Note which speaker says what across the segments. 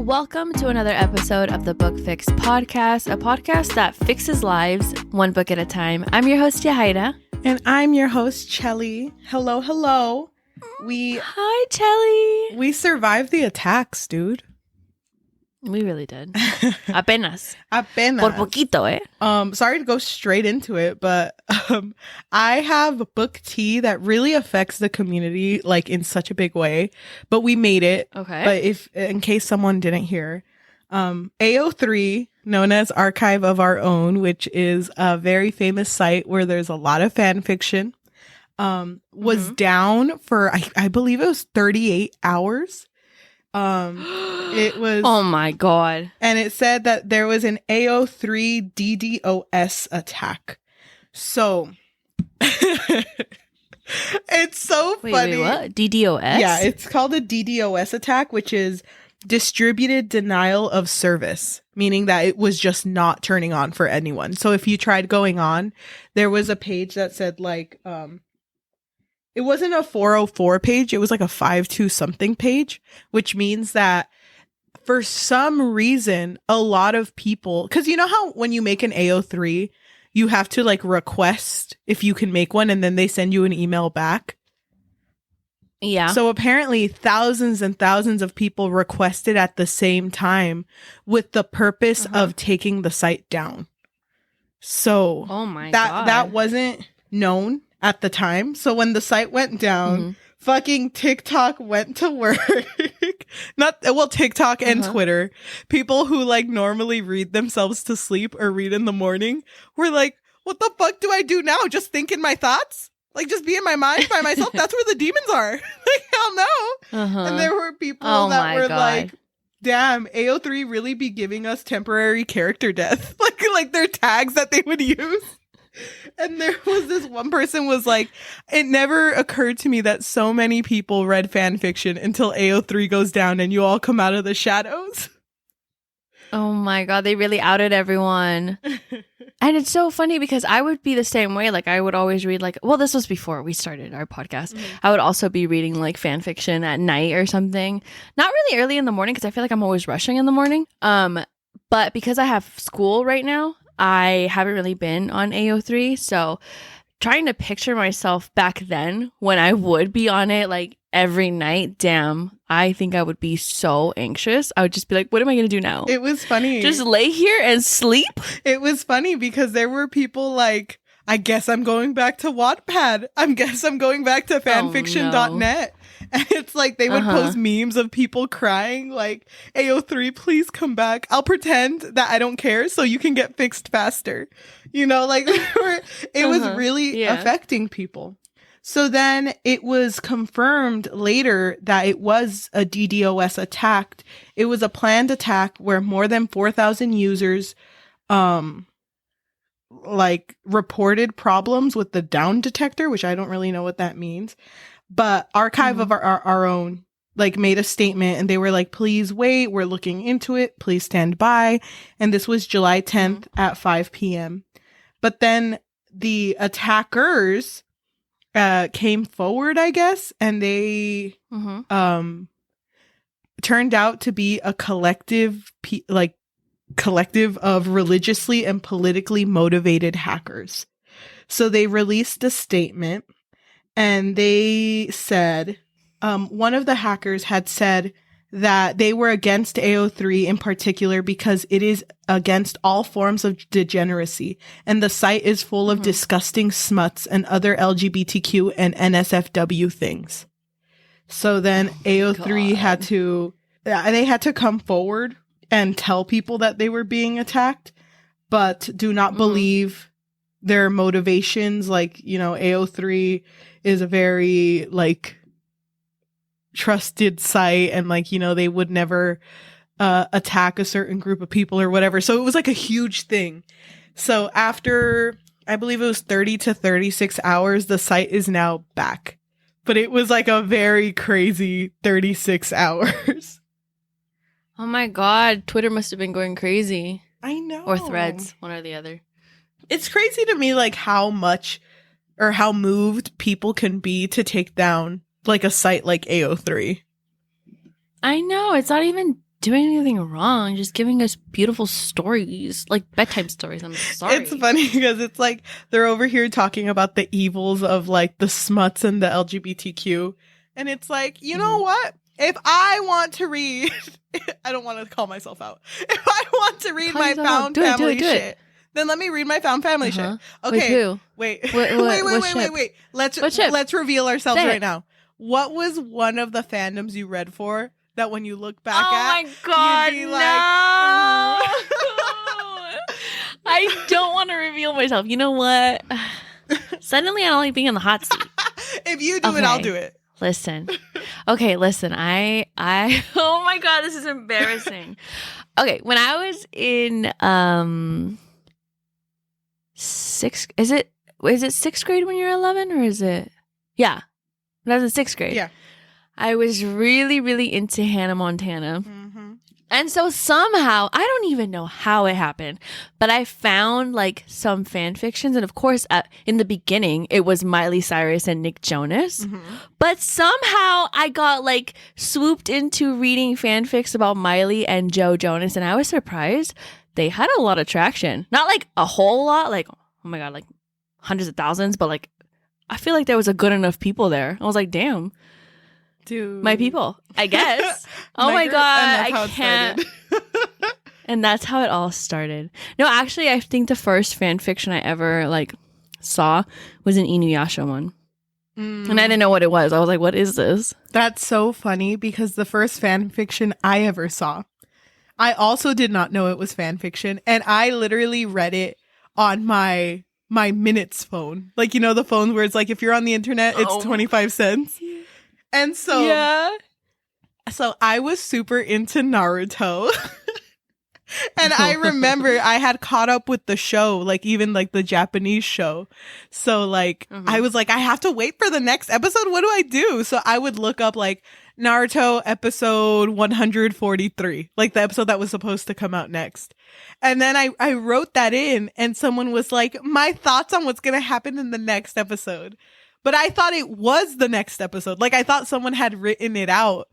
Speaker 1: Welcome to another episode of the Book Fix podcast, a podcast that fixes lives one book at a time. I'm your host, Yajaira.
Speaker 2: And I'm your host, Cheli. Hello, hello.
Speaker 1: Hi, Cheli.
Speaker 2: We survived the attacks, dude.
Speaker 1: We really did. Apenas.
Speaker 2: Apenas.
Speaker 1: Por poquito, eh?
Speaker 2: Sorry to go straight into it, but I have book tea that really affects the community, like, in such a big way. But we made it.
Speaker 1: Okay.
Speaker 2: But in case someone didn't hear, AO3, known as Archive of Our Own, which is a very famous site where there's a lot of fan fiction, was down for, I believe it was 38 hours. It was,
Speaker 1: oh my god,
Speaker 2: and it said that there was an AO3 DDoS attack. So it's so funny.
Speaker 1: Wait, what? DDoS?
Speaker 2: Yeah, it's called a DDoS attack, which is distributed denial of service, meaning that it was just not turning on for anyone. So if you tried going on, there was a page that said like it wasn't a 404 page, it was like a 52 something page, which means that for some reason, a lot of people, because you know how when you make an AO3, you have to like request if you can make one and then they send you an email back.
Speaker 1: Yeah.
Speaker 2: So apparently thousands and thousands of people requested at the same time with the purpose of taking the site down. So
Speaker 1: oh my god,
Speaker 2: that wasn't known at the time. So when the site went down, fucking TikTok went to work. TikTok and Twitter. People who like normally read themselves to sleep or read in the morning were like, what the fuck do I do now? Just think in my thoughts? Like just be in my mind by myself? That's where the demons are. Like, hell no. And there were people that were like, damn, AO3 really be giving us temporary character death. like their tags that they would use. And there was this one person was like, it never occurred to me that so many people read fan fiction until AO3 goes down and you all come out of the shadows.
Speaker 1: Oh my god, they really outed everyone. And it's so funny because I would be the same way. Like I would always read like, well, this was before we started our podcast. I would also be reading like fan fiction at night or something. Not really early in the morning because I feel like I'm always rushing in the morning. But because I have school right now, I haven't really been on AO3, so trying to picture myself back then when I would be on it like every night, damn, I think I would be so anxious. I would just be like, what am I going to do now?
Speaker 2: It was funny.
Speaker 1: Just lay here and sleep?
Speaker 2: It was funny because there were people like, I guess I'm going back to Wattpad. I guess I'm going back to fanfiction.net. And it's like they would post memes of people crying like, AO3, please come back. I'll pretend that I don't care so you can get fixed faster. You know, like it was really affecting people. So then it was confirmed later that it was a DDoS attack. It was a planned attack where more than 4,000 users like reported problems with the down detector, which I don't really know what that means. But Archive of our Own like made a statement and they were like, please wait, we're looking into it, please stand by. And this was July 10th at 5 p.m. But then the attackers came forward, I guess, and they turned out to be a collective of religiously and politically motivated hackers. So they released a statement. And they said, one of the hackers had said that they were against AO3 in particular because it is against all forms of degeneracy. And the site is full of disgusting smuts and other LGBTQ and NSFW things. So then AO3 had to come forward and tell people that they were being attacked, but do not believe their motivations. Like, you know, AO3 is a very like trusted site and like, you know, they would never attack a certain group of people or whatever. So it was like a huge thing. So after, I believe it was 30 to 36 hours, the site is now back. But it was like a very crazy 36 hours.
Speaker 1: Oh my god, Twitter must have been going crazy.
Speaker 2: I know.
Speaker 1: Or Threads, one or the other.
Speaker 2: It's crazy to me like how much or how moved people can be to take down like a site like AO3.
Speaker 1: I know, it's not even doing anything wrong, just giving us beautiful stories, like bedtime stories. I'm sorry.
Speaker 2: It's funny because it's like they're over here talking about the evils of like the smuts and the LGBTQ. And it's like, you know what? If I want to read, I don't want to call myself out. If I want to read my found family shit, then let me read my found family shit. Okay. Wait. Wait. Let's reveal ourselves right now. What was one of the fandoms you read for that when you look back at,
Speaker 1: my God,
Speaker 2: you'd be
Speaker 1: no. I don't want to reveal myself. You know what? Suddenly I don't like being in the hot seat.
Speaker 2: If you do it, I'll do it.
Speaker 1: Listen. Okay, listen. I oh my God, this is embarrassing. Okay, when I was in is it sixth grade when you're 11 or is it? Yeah. When I was in sixth grade.
Speaker 2: Yeah.
Speaker 1: I was really, really into Hannah Montana.
Speaker 2: Mm-hmm.
Speaker 1: And so somehow, I don't even know how it happened, but I found like some fan fictions. And of course, in the beginning, it was Miley Cyrus and Nick Jonas. Mm-hmm. But somehow I got like swooped into reading fanfics about Miley and Joe Jonas. And I was surprised they had a lot of traction. Not like a whole lot, like, oh my God, like hundreds of thousands, but like, I feel like there was a good enough people there. I was like, damn.
Speaker 2: Dude.
Speaker 1: My people, I guess. Oh my God, I can't. And that's how it all started. No, actually, I think the first fan fiction I ever like saw was an Inuyasha one. And I didn't know what it was. I was like, what is this?
Speaker 2: That's so funny because the first fan fiction I ever saw, I also did not know it was fan fiction. And I literally read it on my minutes phone. Like, you know, the phone where it's like, if you're on the internet, it's 25 cents. And so, so I was super into Naruto. And I remember I had caught up with the show, like even like the Japanese show. So like, I was like, I have to wait for the next episode. What do I do? So I would look up like Naruto episode 143, like the episode that was supposed to come out next. And then I wrote that in and someone was like, my thoughts on what's going to happen in the next episode. But I thought it was the next episode. Like, I thought someone had written it out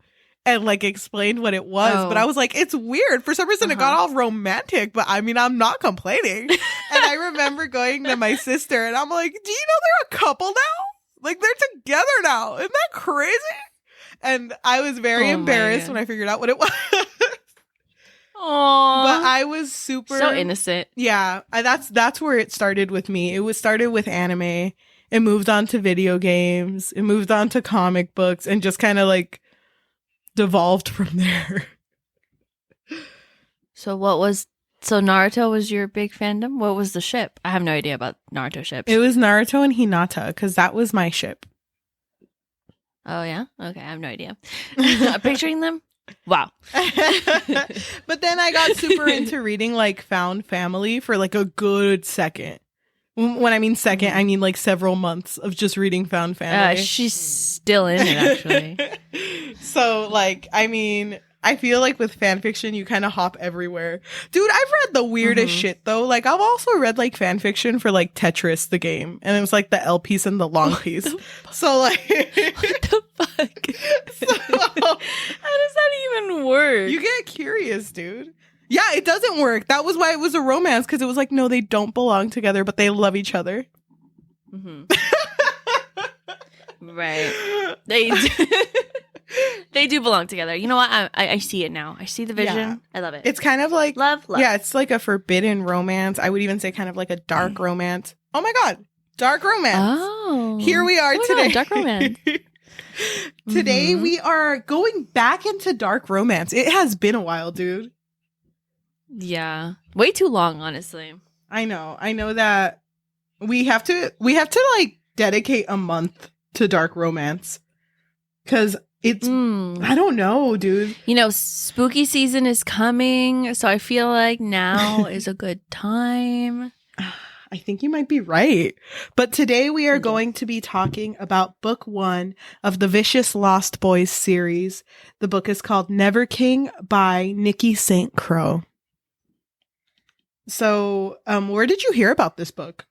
Speaker 2: and, like, explained what it was. But I was like, it's weird. For some reason, it got all romantic. But, I mean, I'm not complaining. And I remember going to my sister, and I'm like, do you know they're a couple now? Like, they're together now. Isn't that crazy? And I was very embarrassed when I figured out what it was.
Speaker 1: Aww.
Speaker 2: But I was super...
Speaker 1: So innocent.
Speaker 2: Yeah. That's where it started with me. It was started with anime. It moved on to video games. It moved on to comic books and just kind of like devolved from there.
Speaker 1: So Naruto was your big fandom? What was the ship? I have no idea about Naruto ships.
Speaker 2: It was Naruto and Hinata because that was my ship.
Speaker 1: Oh, yeah? Okay, I have no idea. Picturing them? Wow.
Speaker 2: But then I got super into reading like found family for like a good second. When I mean second, I mean like several months of just reading found family.
Speaker 1: She's still in it, actually.
Speaker 2: So, like, I mean, I feel like with fan fiction, you kind of hop everywhere. Dude, I've read the weirdest shit, though. Like, I've also read, like, fan fiction for, like, Tetris, the game. And it was, like, the L piece and the long piece. So, like...
Speaker 1: What the fuck? How does that even work?
Speaker 2: You get curious, dude. Yeah, it doesn't work. That was why it was a romance, because it was like, no, they don't belong together, but they love each other.
Speaker 1: Right. They do belong together. You know what? I see it now. I see the vision. Yeah. I love it.
Speaker 2: It's kind of like...
Speaker 1: Love.
Speaker 2: Yeah, it's like a forbidden romance. I would even say kind of like a dark romance. Oh my God. Dark romance.
Speaker 1: Oh.
Speaker 2: Here we are today.
Speaker 1: God, dark romance.
Speaker 2: Today we are going back into dark romance. It has been a while, dude.
Speaker 1: Yeah. Way too long, honestly.
Speaker 2: I know that we have to like dedicate a month to dark romance because it's I don't know, dude.
Speaker 1: You know, spooky season is coming, so I feel like now is a good time.
Speaker 2: I think you might be right. But today we are going to be talking about book 1 of the Vicious Lost Boys series. The book is called Never King by Nikki St. Crow. So, where did you hear about this book?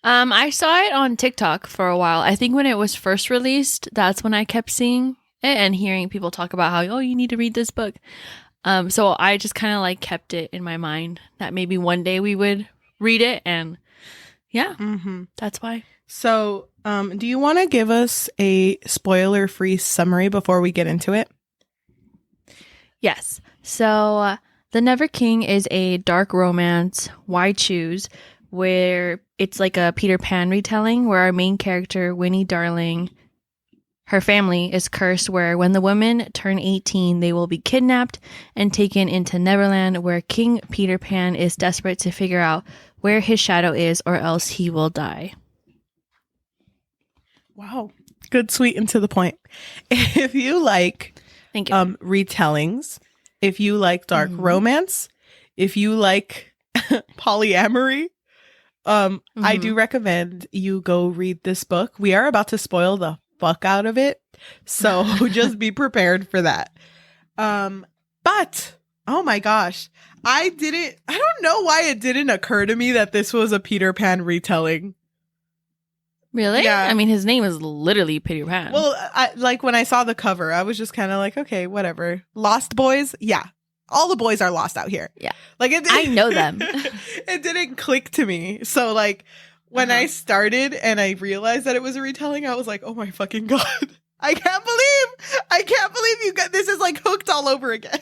Speaker 1: I saw it on TikTok for a while. I think when it was first released, that's when I kept seeing and hearing people talk about how, oh, you need to read this book. So I just kind of like kept it in my mind that maybe one day we would read it, and yeah, that's why.
Speaker 2: So, do you want to give us a spoiler-free summary before we get into it?
Speaker 1: Yes. So, The Never King is a dark romance, Why Choose, where it's like a Peter Pan retelling, where our main character, Winnie Darling, her family is cursed, where when the women turn 18, they will be kidnapped and taken into Neverland, where King Peter Pan is desperate to figure out where his shadow is, or else he will die.
Speaker 2: Wow. Good, sweet, and to the point. If you like
Speaker 1: Thank you.
Speaker 2: retellings, if you like dark romance, if you like polyamory, I do recommend you go read this book. We are about to spoil the fuck out of it, so just be prepared for that. But oh my gosh, I don't know why it didn't occur to me that this was a Peter Pan retelling.
Speaker 1: Really?
Speaker 2: Yeah.
Speaker 1: I mean, his name is literally Peter Pan.
Speaker 2: Well, like when I saw the cover, I was just kind of like, okay, whatever. Lost Boys? Yeah. All the boys are lost out here.
Speaker 1: Yeah.
Speaker 2: Like
Speaker 1: I know them.
Speaker 2: It didn't click to me. So like when I started and I realized that it was a retelling, I was like, oh my fucking God. I can't believe you got this is like hooked all over again.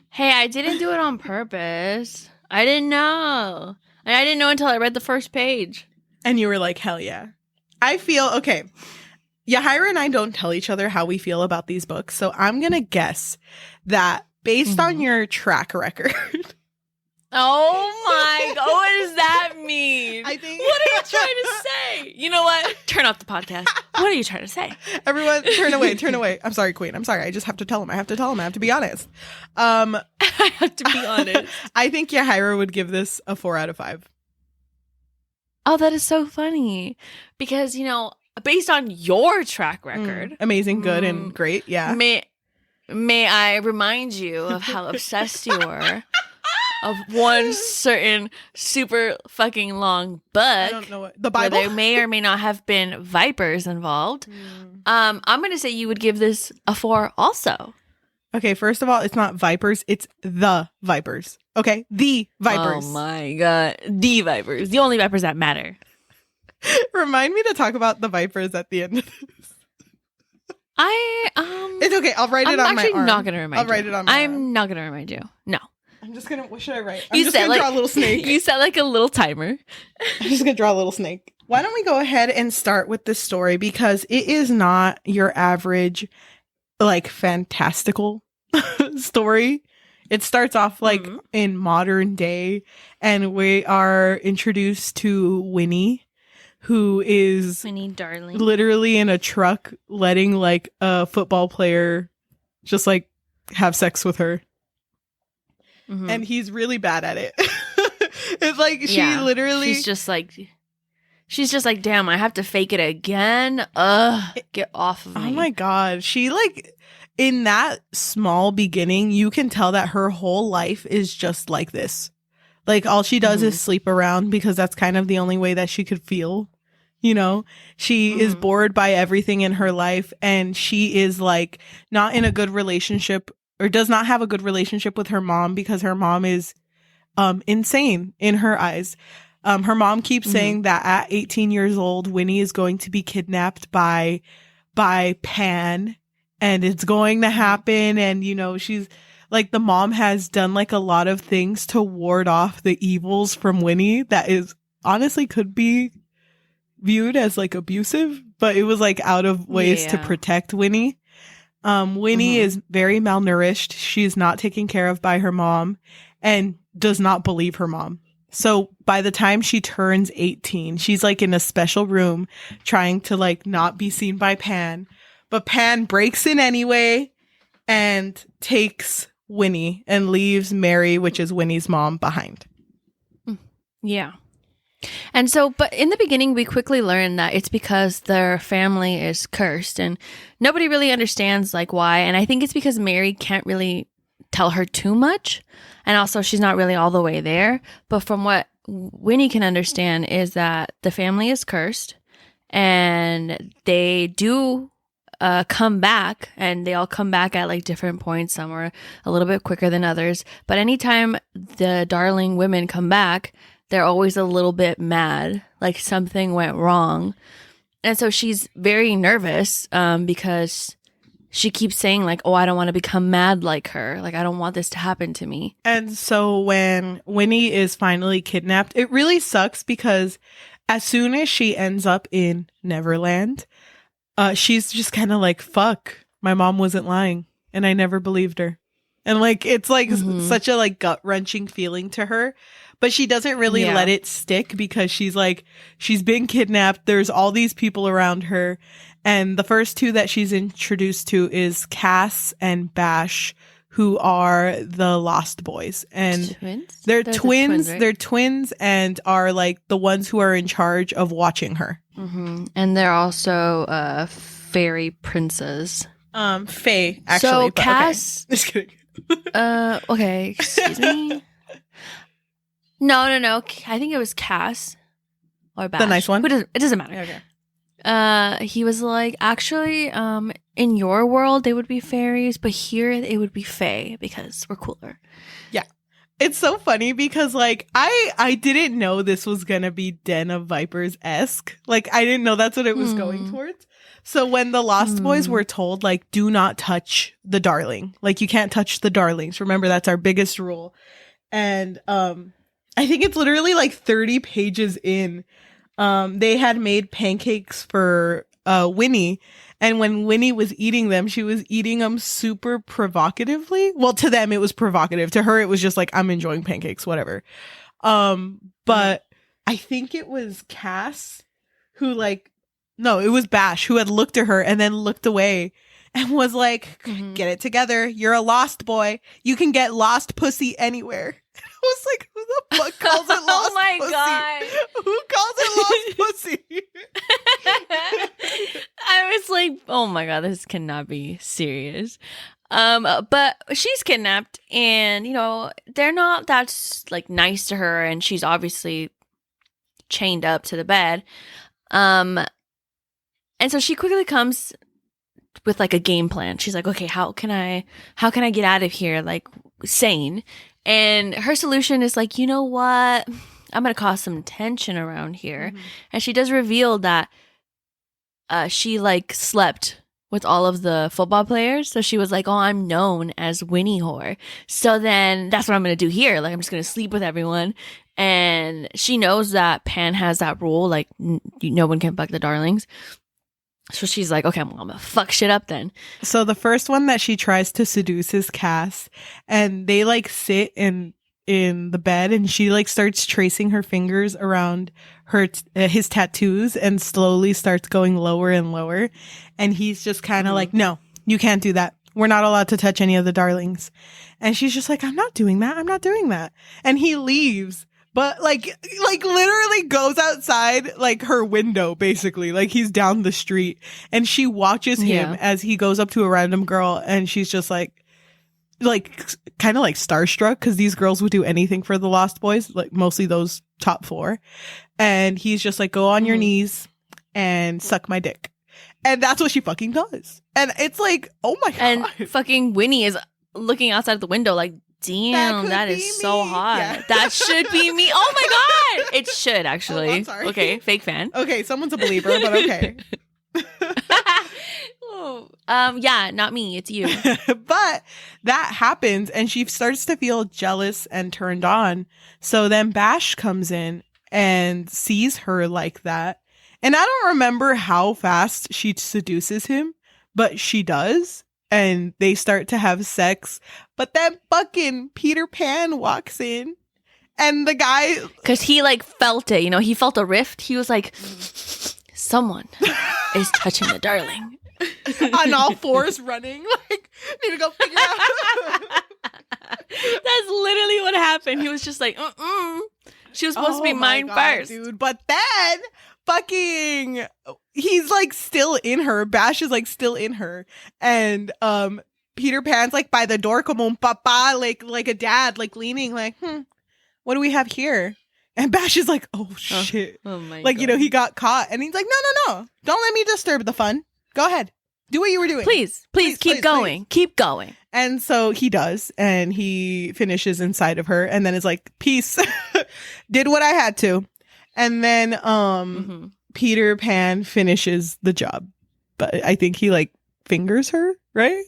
Speaker 1: Hey, I didn't do it on purpose. I didn't know. And I didn't know until I read the first page.
Speaker 2: And you were like, hell yeah. I feel, okay, Yajaira and I don't tell each other how we feel about these books. So I'm going to guess that based on your track record.
Speaker 1: Oh my God. What does that mean?
Speaker 2: I think.
Speaker 1: What are you trying to say? You know what? Turn off the podcast. What are you trying to say?
Speaker 2: Everyone, turn away. I'm sorry, Queen. I'm sorry. I just have to tell him. I have to be honest.
Speaker 1: I have to be honest.
Speaker 2: I think Yajaira would give this a 4 out of 5.
Speaker 1: Oh, that is so funny. Because, you know, based on your track record.
Speaker 2: Amazing, good, and great. Yeah.
Speaker 1: May I remind you of how obsessed you were of one certain super fucking long book.
Speaker 2: I don't know what the Bible.
Speaker 1: Where there may or may not have been vipers involved. I'm gonna say you would give this a 4 also.
Speaker 2: Okay, first of all, it's not vipers, it's the vipers. Okay, the vipers.
Speaker 1: Oh my God, the vipers, the only vipers that matter.
Speaker 2: Remind me to talk about the vipers at the end of this. It's okay. I'll write it on my arm.
Speaker 1: I'm actually not gonna remind you.
Speaker 2: I'll write it on my arm.
Speaker 1: I'm not gonna remind you. No.
Speaker 2: I'm just gonna. What should I write? I'm just gonna draw a little snake.
Speaker 1: You set like a little timer.
Speaker 2: I'm just gonna draw a little snake. Why don't we go ahead and start with this story, because it is not your average, like, fantastical story. It starts off like in modern day, and we are introduced to Winnie, who is
Speaker 1: Winnie Darling,
Speaker 2: literally in a truck letting like a football player just like have sex with her. And he's really bad at it. It's like she's just like, damn, I have to fake it again. Ugh, get off of me. Oh my God. She like, in that small beginning, you can tell that her whole life is just like this. Like all she does is sleep around, because that's kind of the only way that she could feel. You know, she is bored by everything in her life, and she is like not in a good relationship, or does not have a good relationship with her mom, because her mom is insane in her eyes. Her mom keeps saying that at 18 years old, Winnie is going to be kidnapped by Pan, and it's going to happen. And, you know, she's like, the mom has done like a lot of things to ward off the evils from Winnie that is honestly could be viewed as like abusive, but it was like out of ways to protect Winnie. Winnie is very malnourished. She's not taken care of by her mom and does not believe her mom. So by the time she turns 18, she's like in a special room trying to like not be seen by Pan. But Pan breaks in anyway and takes Winnie and leaves Mary, which is Winnie's mom, behind.
Speaker 1: Yeah. And so, but in the beginning, we quickly learn that it's because their family is cursed, and nobody really understands like why. And I think it's because Mary can't really tell her too much. And also she's not really all the way there. But from what Winnie can understand is that the family is cursed, and they do come back, and they all come back at like different points. Some are a little bit quicker than others, but anytime the darling women come back, they're always a little bit mad, like something went wrong. And so she's very nervous because she keeps saying like, oh, I don't want to become mad like her. Like, I don't want this to happen to me.
Speaker 2: And so when Winnie is finally kidnapped, it really sucks because as soon as she ends up in Neverland, she's just kind of like, fuck, my mom wasn't lying and I never believed her. And like, it's like such a like gut wrenching feeling to her, but she doesn't really let it stick because she's like, she's been kidnapped. There's all these people around her. And the first two that she's introduced to is Cass and Bash, who are the Lost Boys. And
Speaker 1: twins?
Speaker 2: They're twins.
Speaker 1: Right?
Speaker 2: They're twins and are like the ones who are in charge of watching her.
Speaker 1: And they're also fairy princes.
Speaker 2: Fae, actually.
Speaker 1: So Cass...
Speaker 2: Okay. Just kidding.
Speaker 1: Okay, excuse me. No. I think it was Cass or Bash.
Speaker 2: The nice one?
Speaker 1: It doesn't matter.
Speaker 2: Okay.
Speaker 1: He was like, actually, in your world, they would be fairies, but here it would be fae because we're cooler.
Speaker 2: Yeah. It's so funny because, like, I didn't know this was gonna be Den of Vipers-esque. Like, I didn't know that's what it was going towards. So when the Lost Boys were told, like, do not touch the darling. Like, you can't touch the darlings. Remember, that's our biggest rule. And I think it's literally, like, 30 pages in. They had made pancakes for Winnie. And when Winnie was eating them, she was eating them super provocatively. Well, to them, it was provocative. To her, it was just like, I'm enjoying pancakes, whatever. But I think it was Cass who like, no, it was Bash who had looked at her and then looked away and was like, get it together. You're a lost boy. You can get lost pussy anywhere. I was like, who the fuck calls it lost
Speaker 1: Oh my
Speaker 2: pussy?
Speaker 1: God.
Speaker 2: Who calls it lost pussy?
Speaker 1: I was like, oh my God, this cannot be serious. But she's kidnapped and, you know, they're not that like nice to her and she's obviously chained up to the bed. And so she quickly comes with like a game plan. She's like, okay, how can I get out of here like sane? And her solution is like, you know what? I'm going to cause some tension around here. And she does reveal that she like slept with all of the football players. So she was like, oh, I'm known as Winnie Whore. So then that's what I'm going to do here. Like, I'm just going to sleep with everyone. And she knows that Pan has that rule. Like, no one can fuck the darlings. So she's like, okay, I'm gonna fuck shit up then.
Speaker 2: So the first one that she tries to seduce is Cass, and they like sit in the bed, and she like starts tracing her fingers around his tattoos, and slowly starts going lower and lower. And he's just kind of like, no, you can't do that. We're not allowed to touch any of the darlings. And she's just like, I'm not doing that. I'm not doing that. And he leaves. But like literally goes outside like her window, basically. Like he's down the street and she watches him as he goes up to a random girl and she's just like kind of like starstruck because these girls would do anything for the Lost Boys, like mostly those top four. And he's just like, go on your knees and suck my dick. And that's what she fucking does. And it's like, oh my God.
Speaker 1: And fucking Winnie is looking outside the window like, damn, that is so hot. Yeah. That should be me. Oh my God. It should actually.
Speaker 2: Oh, I'm sorry.
Speaker 1: Okay, fake fan.
Speaker 2: Okay, someone's a believer, but okay.
Speaker 1: Yeah, not me. It's you.
Speaker 2: But that happens and she starts to feel jealous and turned on. So then Bash comes in and sees her like that. And I don't remember how fast she seduces him, but she does. And they start to have sex. But then fucking Peter Pan walks in. And the guy...
Speaker 1: Because he like felt it, you know? He felt a rift. He was like, someone is touching the darling.
Speaker 2: On all fours running. Like, need to go figure out.
Speaker 1: That's literally what happened. He was just like, She was supposed to be mine first.
Speaker 2: Dude. But then... fucking he's like still in her. Bash is like still in her, and Peter Pan's like by the door, como un papa, like a dad, like leaning, like what do we have here? And Bash is like, oh shit,
Speaker 1: oh my
Speaker 2: like
Speaker 1: God.
Speaker 2: You know, he got caught, and he's like, no, don't let me disturb the fun. Go ahead, Do what you were doing.
Speaker 1: Please keep going. Keep going.
Speaker 2: And so he does, and he finishes inside of her, and then is like, peace. Did what I had to. And then Peter Pan finishes the job. But I think he like fingers her, right?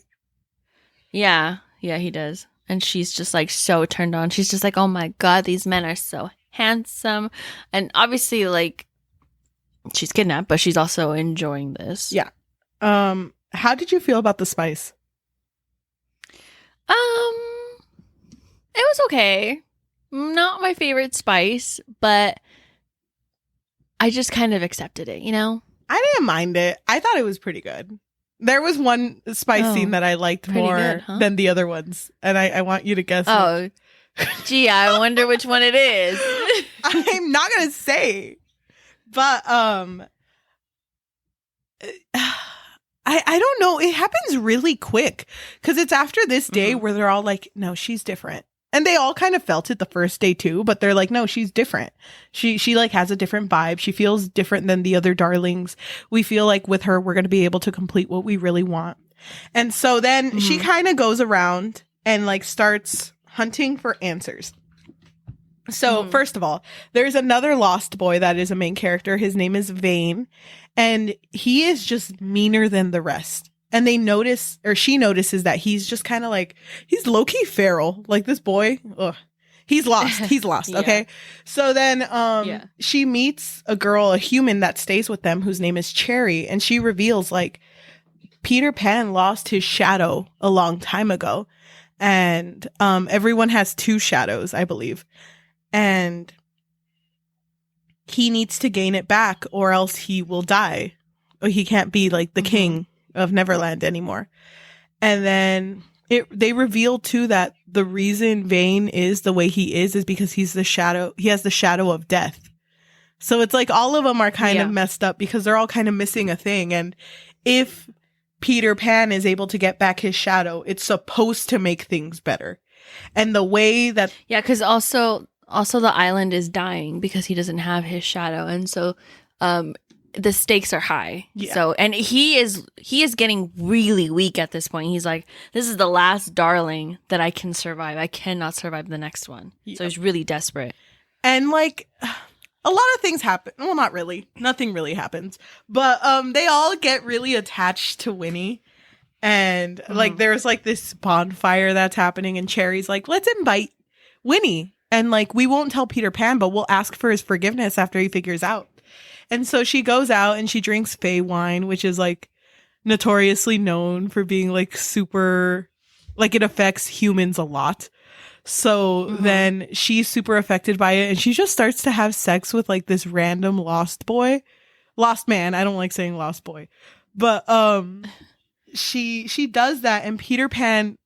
Speaker 1: Yeah, he does. And she's just like so turned on. She's just like, oh my God, these men are so handsome. And obviously, like, she's kidnapped, but she's also enjoying this.
Speaker 2: Yeah. How did you feel about the spice?
Speaker 1: It was okay. Not my favorite spice, but I just kind of accepted it, you know?
Speaker 2: I didn't mind it. I thought it was pretty good. There was one spice scene that I liked more than the other ones. And I want you to guess.
Speaker 1: Oh, gee, I wonder which one it is.
Speaker 2: I'm not going to say. But I don't know. It happens really quick. Because it's after this day where they're all like, no, she's different. And they all kind of felt it the first day too, but they're like, no, she's different. She like has a different vibe. She feels different than the other darlings. We feel like with her, we're going to be able to complete what we really want. And so then she kind of goes around and like starts hunting for answers. So first of all, there's another lost boy that is a main character. His name is Vane, and he is just meaner than the rest. And they notice, or she notices that he's just kind of like, he's low-key feral. Like this boy, he's lost. He's lost, okay? So then she meets a girl, a human that stays with them whose name is Cherry. And she reveals like, Peter Pan lost his shadow a long time ago. And everyone has two shadows, I believe. And he needs to gain it back or else he will die. Or he can't be like the king of Neverland anymore. And then they reveal too that the reason Vane is the way he is because he has the shadow of death. So it's like all of them are kind of messed up because they're all kind of missing a thing. And if Peter Pan is able to get back his shadow, it's supposed to make things better. And the way that
Speaker 1: because also the island is dying because he doesn't have his shadow, and so the stakes are high. So, and he is getting really weak at this point. He's like, this is the last darling that I can survive. I cannot survive the next one. So he's really desperate.
Speaker 2: And like a lot of things happen. Well, not really. Nothing really happens. But they all get really attached to Winnie. And like there's like this bonfire that's happening, and Cherry's like, let's invite Winnie. And like, we won't tell Peter Pan, but we'll ask for his forgiveness after he figures out. And so she goes out and she drinks Fey wine, which is like notoriously known for being like super, like it affects humans a lot. So then she's super affected by it, and she just starts to have sex with like this random lost man. I don't like saying lost boy, but she does that, and Peter Pan,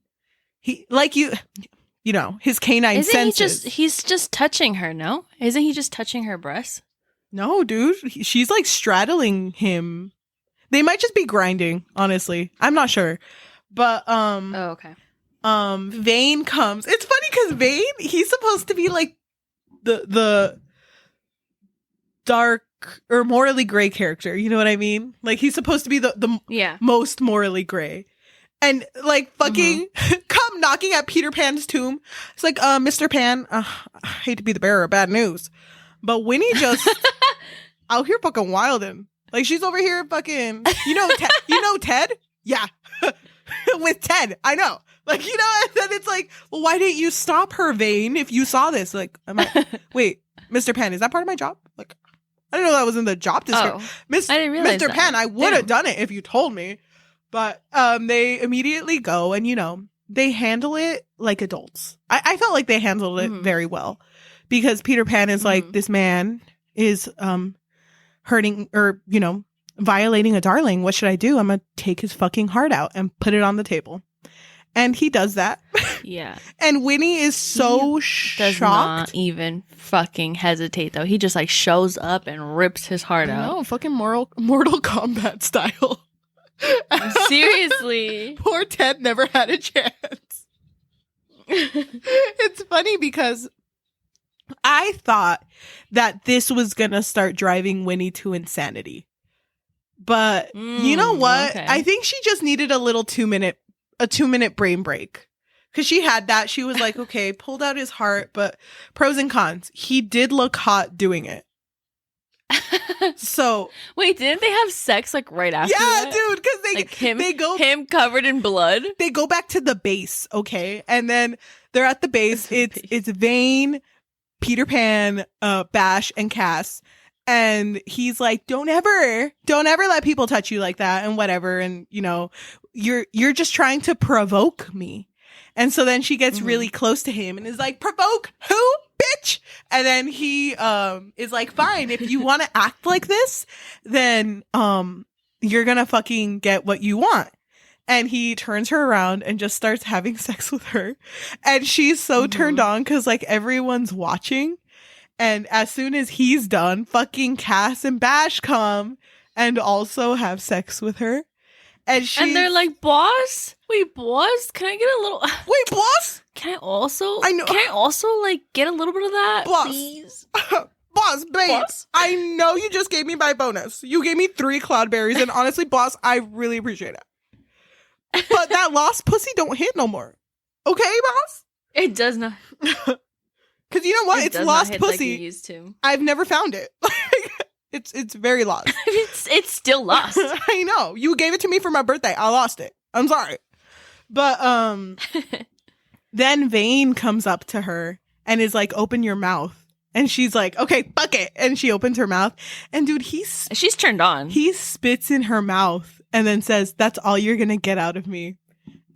Speaker 2: he like you know, his canine senses.
Speaker 1: He's just touching her, no? Isn't he just touching her breasts?
Speaker 2: No, dude. She's like straddling him. They might just be grinding, honestly. I'm not sure. But
Speaker 1: oh, okay.
Speaker 2: Vane comes. It's funny because Vane, he's supposed to be like the dark or morally gray character. You know what I mean? Like he's supposed to be the most morally gray. And like fucking come knocking at Peter Pan's tomb. It's like, Mr. Pan, I hate to be the bearer of bad news, but Winnie just out here fucking wildin'. Like she's over here fucking, you know Ted? Yeah. With Ted. I know. Like, you know, and then it's like, well, why didn't you stop her, Vane, if you saw this? Like, I'm like, wait, Mr. Pan, is that part of my job? Like, I didn't know that was in the job description.
Speaker 1: I didn't realize
Speaker 2: Mr.
Speaker 1: that.
Speaker 2: Pan, I would have done it if you told me. But they immediately go and, you know, they handle it like adults. I felt like they handled it very well because Peter Pan is like, this man is hurting or, you know, violating a darling. What should I do? I'm going to take his fucking heart out and put it on the table. And he does that.
Speaker 1: Yeah.
Speaker 2: And Winnie is so
Speaker 1: does
Speaker 2: shocked.
Speaker 1: Not even fucking hesitate, though. He just like shows up and rips his heart out.
Speaker 2: No, fucking Mortal Kombat style.
Speaker 1: Seriously.
Speaker 2: Poor Ted never had a chance. It's funny because I thought that this was going to start driving Winnie to insanity. But you know what?
Speaker 1: Okay.
Speaker 2: I think she just needed a little 2-minute brain break. Because she had that. She was like, okay, pulled out his heart, but pros and cons. He did look hot doing it. So
Speaker 1: wait, didn't they have sex like right after?
Speaker 2: Yeah,
Speaker 1: that?
Speaker 2: dude, because
Speaker 1: him covered in blood.
Speaker 2: They go back to the base, okay, and then they're at the base. It's Vane, Peter Pan, Bash, and Cass, and he's like, don't ever let people touch you like that, and whatever, and you know, you're just trying to provoke me. And so then she gets really close to him and is like, provoke who, bitch? And then he is like, fine, if you want to act like this, then you're gonna fucking get what you want. And he turns her around and just starts having sex with her. And she's so turned on because like everyone's watching. And as soon as he's done, fucking Cass and Bash come and also have sex with her. And
Speaker 1: they're like, boss? Wait, boss? Can I get a little...
Speaker 2: Wait, boss?
Speaker 1: Can I also...
Speaker 2: I know.
Speaker 1: Can I also, like, get a little bit of that,
Speaker 2: boss.
Speaker 1: please?
Speaker 2: Boss, babe. Boss? I know you just gave me my bonus. You gave me 3 cloudberries, and honestly, boss, I really appreciate it. But that lost pussy don't hit no more. Okay, boss?
Speaker 1: It does not.
Speaker 2: Because you know what? It's lost pussy.
Speaker 1: Like you used to.
Speaker 2: I've never found it. It's very lost.
Speaker 1: It's still lost.
Speaker 2: I know. You gave it to me for my birthday. I lost it. I'm sorry. But then Vane comes up to her and is like, open your mouth. And she's like, okay, fuck it. And she opens her mouth. And dude,
Speaker 1: she's turned on.
Speaker 2: He spits in her mouth and then says, that's all you're going to get out of me.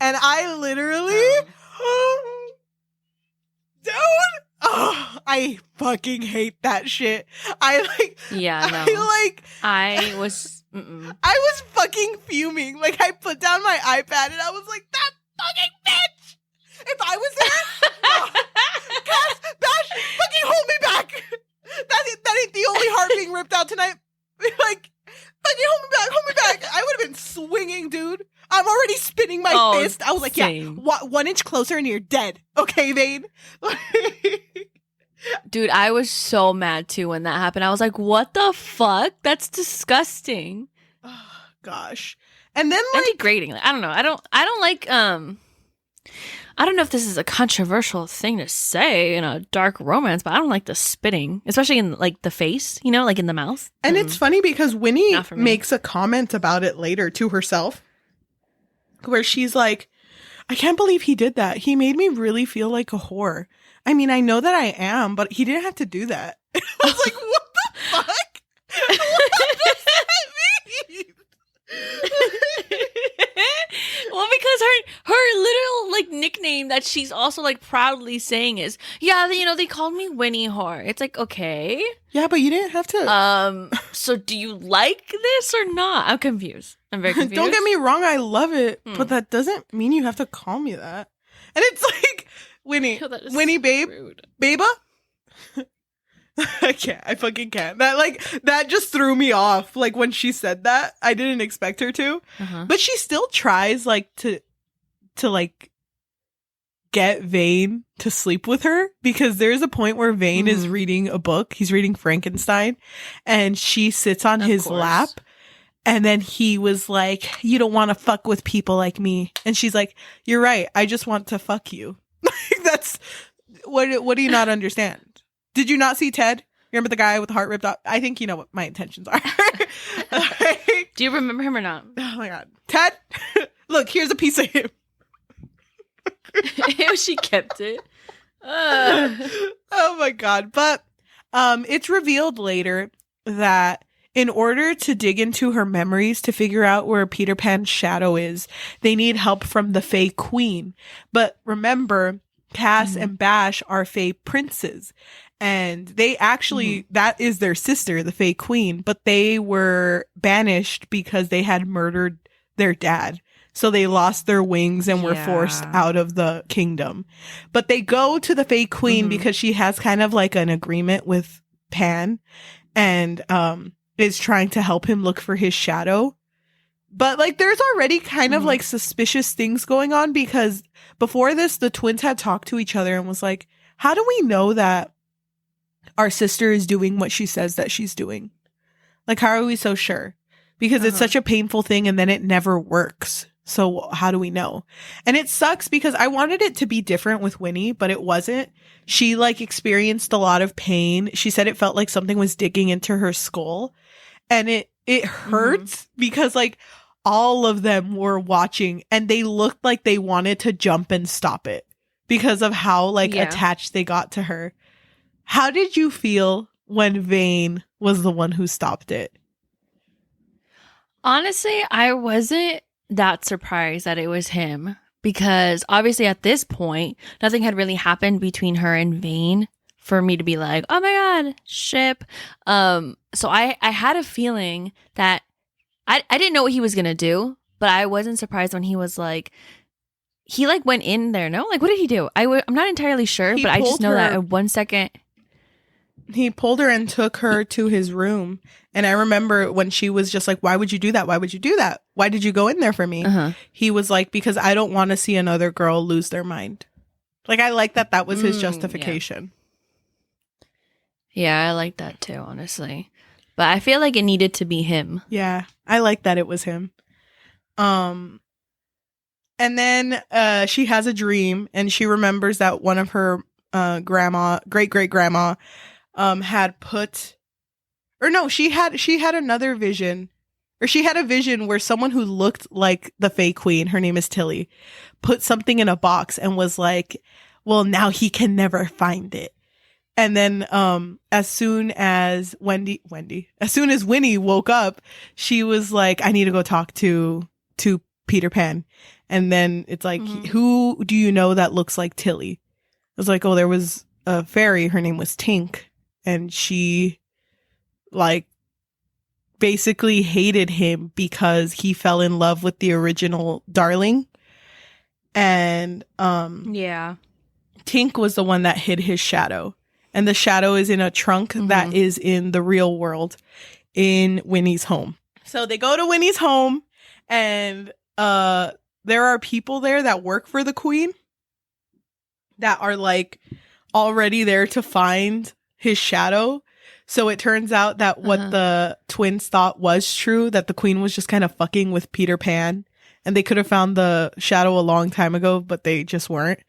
Speaker 2: And I literally, dude, I fucking hate that shit. I was fucking fuming. Like, I put down my iPad and I was like, that fucking bitch! If I was there, Cass, Bash, fucking hold me back! That ain't the only heart being ripped out tonight. Like, fucking hold me back. I would have been swinging, dude. I'm already spinning my fist. I was like, same. Yeah, 1 inch closer and you're dead. Okay, Vane?
Speaker 1: Dude, I was so mad too when that happened. I was like, what the fuck? That's disgusting.
Speaker 2: Oh, gosh. And then like,
Speaker 1: and degrading. Like, I don't know. I don't like I don't know if this is a controversial thing to say in a dark romance, but I don't like the spitting, especially in like the face, you know, like in the mouth.
Speaker 2: And it's funny because Winnie makes a comment about it later to herself where she's like, I can't believe he did that. He made me really feel like a whore. I mean, I know that I am, but he didn't have to do that. I was like, what the fuck? What does that mean?
Speaker 1: Well, because her little like nickname that she's also like proudly saying is, yeah, you know, they called me Winnie Whore. It's like, okay.
Speaker 2: Yeah, but you didn't have to.
Speaker 1: So do you like this or not? I'm confused. I'm very confused.
Speaker 2: Don't get me wrong, I love it, but that doesn't mean you have to call me that. And it's like, Winnie, babe, rude. Baba? I fucking can't. That just threw me off. Like, when she said that, I didn't expect her to. But she still tries, like, to like, get Vane to sleep with her. Because there's a point where Vane is reading a book. He's reading Frankenstein. And she sits on his lap. And then he was like, you don't want to fuck with people like me. And she's like, you're right. I just want to fuck you. That's what do you not understand? Did you not see Ted? Remember the guy with the heart ripped off? I think you know what my intentions are.
Speaker 1: Do you remember him or not?
Speaker 2: Oh my god. Ted, look, here's a piece of him.
Speaker 1: She kept it.
Speaker 2: Oh my god. But it's revealed later that in order to dig into her memories to figure out where Peter Pan's shadow is, they need help from the Fae Queen. But remember, Cass and Bash are Fae princes. And they actually, that is their sister, the Fae Queen, but they were banished because they had murdered their dad. So they lost their wings and were forced out of the kingdom. But they go to the Fae Queen because she has kind of like an agreement with Pan and is trying to help him look for his shadow. But like there's already kind of like suspicious things going on because before this, the twins had talked to each other and was like, how do we know that our sister is doing what she says that she's doing? Like, how are we so sure? because it's such a painful thing and then it never works. So how do we know? And it sucks because I wanted it to be different with Winnie, but it wasn't. She like experienced a lot of pain. She said it felt like something was digging into her skull, and it hurts because like all of them were watching and they looked like they wanted to jump and stop it because of how like attached they got to her. How did you feel when Vane was the one who stopped it?
Speaker 1: Honestly, I wasn't that surprised that it was him, because obviously at this point, nothing had really happened between her and Vane for me to be like, oh my God, ship. So I had a feeling that I didn't know what he was going to do, but I wasn't surprised when he was like, he like went in there. No, like what did he do? I'm not entirely sure, but I just know that in 1 second.
Speaker 2: He pulled her and took her to his room. And I remember when she was just like, why would you do that? Why would you do that? Why did you go in there for me? He was like, because I don't want to see another girl lose their mind. Like, I like that that was his justification.
Speaker 1: Yeah, I like that too, honestly. But I feel like it needed to be him.
Speaker 2: Yeah, I like that it was him. And then she has a dream and she remembers that one of her great-great-grandma had put, or no, she had another vision, or she had a vision where someone who looked like the Fae Queen, her name is Tilly, put something in a box and was like, well, now he can never find it. And then as soon as Winnie woke up, she was like, I need to go talk to Peter Pan. And then it's like, who do you know that looks like Tilly? I was like, oh, there was a fairy, her name was Tink. And she, like, basically hated him because he fell in love with the original Darling. And Tink was the one that hid his shadow. And the shadow is in a trunk that is in the real world in Winnie's home. So they go to Winnie's home, and there are people there that work for the queen that are, like, already there to find his shadow. So it turns out that what the twins thought was true, that the queen was just kind of fucking with Peter Pan, and they could have found the shadow a long time ago, but they just weren't.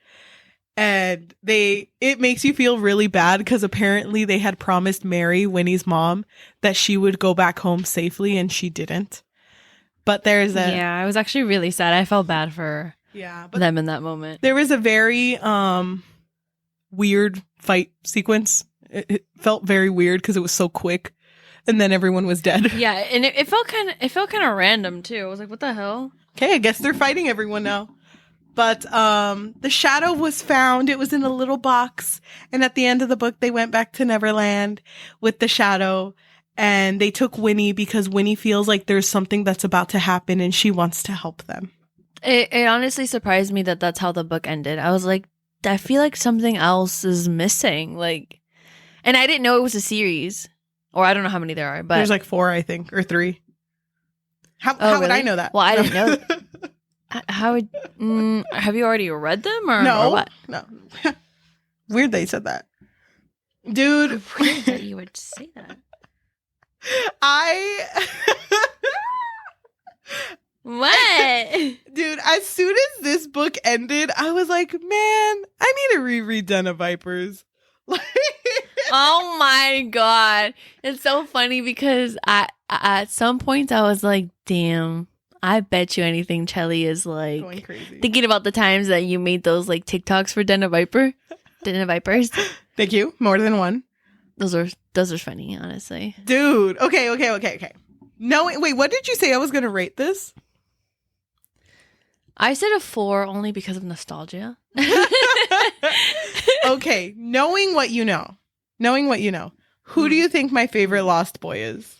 Speaker 2: And it makes you feel really bad because apparently they had promised Mary, Winnie's mom, that she would go back home safely, and she didn't. But there's
Speaker 1: I was actually really sad. I felt bad for them in that moment.
Speaker 2: There was a very weird fight sequence. It felt very weird because it was so quick, and then everyone was dead.
Speaker 1: Yeah, and it felt kind of random too. I was like, what the hell?
Speaker 2: Okay, I guess they're fighting everyone now. But the shadow was found. It was in a little box, and at the end of the book, they went back to Neverland with the shadow, and they took Winnie because Winnie feels like there's something that's about to happen, and she wants to help them.
Speaker 1: It honestly surprised me that that's how the book ended. I was like, I feel like something else is missing, like. And I didn't know it was a series. Or I don't know how many there are, but
Speaker 2: there's like 4, I think, or 3. How
Speaker 1: really?
Speaker 2: would I know that?
Speaker 1: Well, I didn't know. How would have you already read them or what?
Speaker 2: No. Weird that you said that. Dude,
Speaker 1: weird that you would say that. What?
Speaker 2: Dude, as soon as this book ended, I was like, man, I need to reread Den of Vipers.
Speaker 1: Oh my God. It's so funny because at some points I was like, damn, I bet you anything Cheli is like
Speaker 2: going crazy,
Speaker 1: thinking about the times that you made those like TikToks for Den of Vipers.
Speaker 2: Thank you. More than one.
Speaker 1: Those are funny, honestly.
Speaker 2: Dude. Okay. No, wait, what did you say I was going to rate this?
Speaker 1: I said a 4 only because of nostalgia.
Speaker 2: Okay, knowing what you know, who do you think my favorite Lost Boy is?